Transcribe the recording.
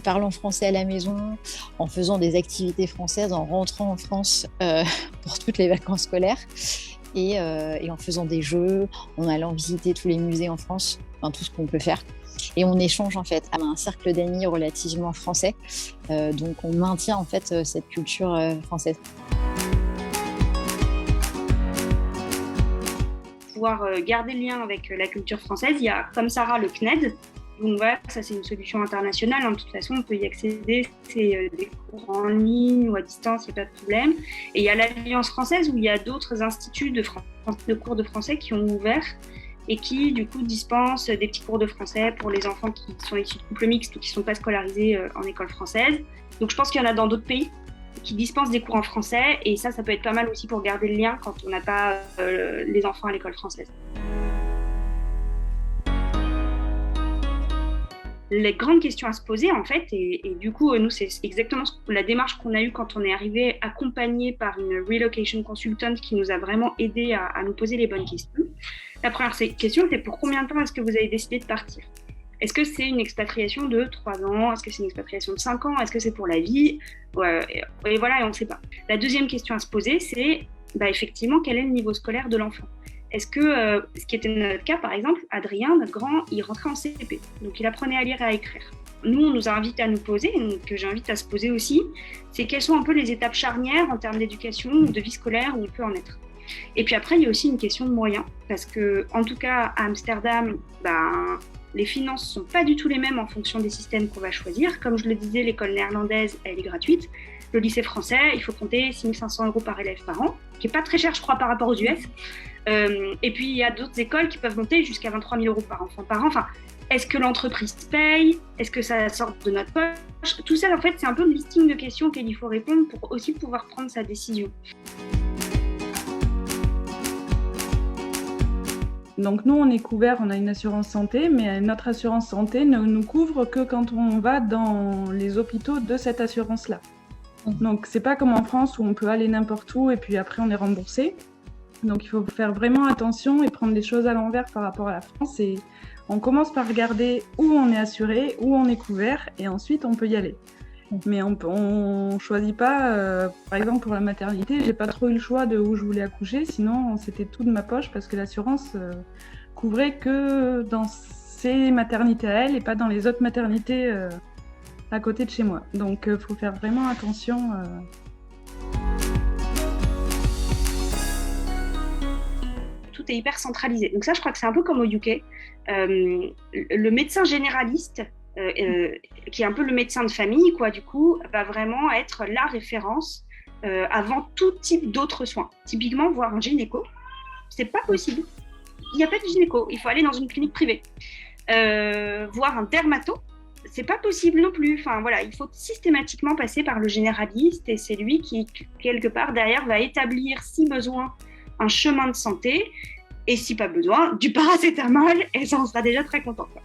parlant français à la maison, en faisant des activités françaises, en rentrant en France pour toutes les vacances scolaires et en faisant des jeux, en allant visiter tous les musées en France, enfin tout ce qu'on peut faire. Et on échange en fait à un cercle d'amis relativement français, donc on maintient en fait cette culture française. Pouvoir garder le lien avec la culture française, il y a comme Sarah le CNED. Donc voilà, ça c'est une solution internationale, de toute façon on peut y accéder, c'est des cours en ligne ou à distance, il n'y a pas de problème. Et il y a l'Alliance française où il y a d'autres instituts de cours de français qui ont ouvert et qui du coup dispensent des petits cours de français pour les enfants qui sont issus de couples mixtes ou qui ne sont pas scolarisés en école française. Donc je pense qu'il y en a dans d'autres pays qui dispensent des cours en français et ça peut être pas mal aussi pour garder le lien quand on n'a pas les enfants à l'école française. Les grandes questions à se poser, en fait, et du coup, nous, c'est exactement la démarche qu'on a eue quand on est arrivé, accompagné par une relocation consultant qui nous a vraiment aidé à nous poser les bonnes questions. La première question, c'est pour combien de temps est-ce que vous avez décidé de partir ? Est-ce que c'est une expatriation de 3 ans ? Est-ce que c'est une expatriation de 5 ans ? Est-ce que c'est pour la vie ? Et voilà, et on ne sait pas. La deuxième question à se poser, c'est effectivement, quel est le niveau scolaire de l'enfant ? Est-ce que, ce qui était notre cas, par exemple, Adrien, notre grand, il rentrait en CP, donc il apprenait à lire et à écrire. Nous, on nous a invités à nous poser, donc que j'invite à se poser aussi, c'est quelles sont un peu les étapes charnières en termes d'éducation ou de vie scolaire où il peut en être. Et puis après, il y a aussi une question de moyens, parce que, en tout cas, à Amsterdam, les finances ne sont pas du tout les mêmes en fonction des systèmes qu'on va choisir. Comme je le disais, l'école néerlandaise, elle est gratuite. Le lycée français, il faut compter 6 500 € par élève par an, qui n'est pas très cher, je crois, par rapport aux US. Et puis, il y a d'autres écoles qui peuvent monter jusqu'à 23 000 € par enfant par an. Enfin, est-ce que l'entreprise paye ? Est-ce que ça sort de notre poche ? Tout ça, en fait, c'est un peu le listing de questions auxquelles il faut répondre pour aussi pouvoir prendre sa décision. Donc nous, on est couvert, on a une assurance santé, mais notre assurance santé ne nous couvre que quand on va dans les hôpitaux de cette assurance-là. Donc c'est pas comme en France où on peut aller n'importe où et puis après on est remboursé. Donc il faut faire vraiment attention et prendre les choses à l'envers par rapport à la France. Et on commence par regarder où on est assuré, où on est couvert et ensuite on peut y aller. Mais on choisit pas, par exemple pour la maternité, j'ai pas trop eu le choix de où je voulais accoucher, sinon c'était tout de ma poche parce que l'assurance couvrait que dans ces maternités à elle et pas dans les autres maternités à côté de chez moi. Donc faut faire vraiment attention. Tout est hyper centralisé. Donc ça, je crois que c'est un peu comme au UK. Le médecin généraliste, qui est un peu le médecin de famille, quoi, du coup, va vraiment être la référence avant tout type d'autres soins. Typiquement, voir un gynéco, c'est pas possible. Il n'y a pas de gynéco, il faut aller dans une clinique privée. Voir un dermato, c'est pas possible non plus. Enfin, voilà, il faut systématiquement passer par le généraliste et c'est lui qui, quelque part, derrière, va établir, si besoin, un chemin de santé et si pas besoin, du paracétamol et ça, on sera déjà très content, quoi.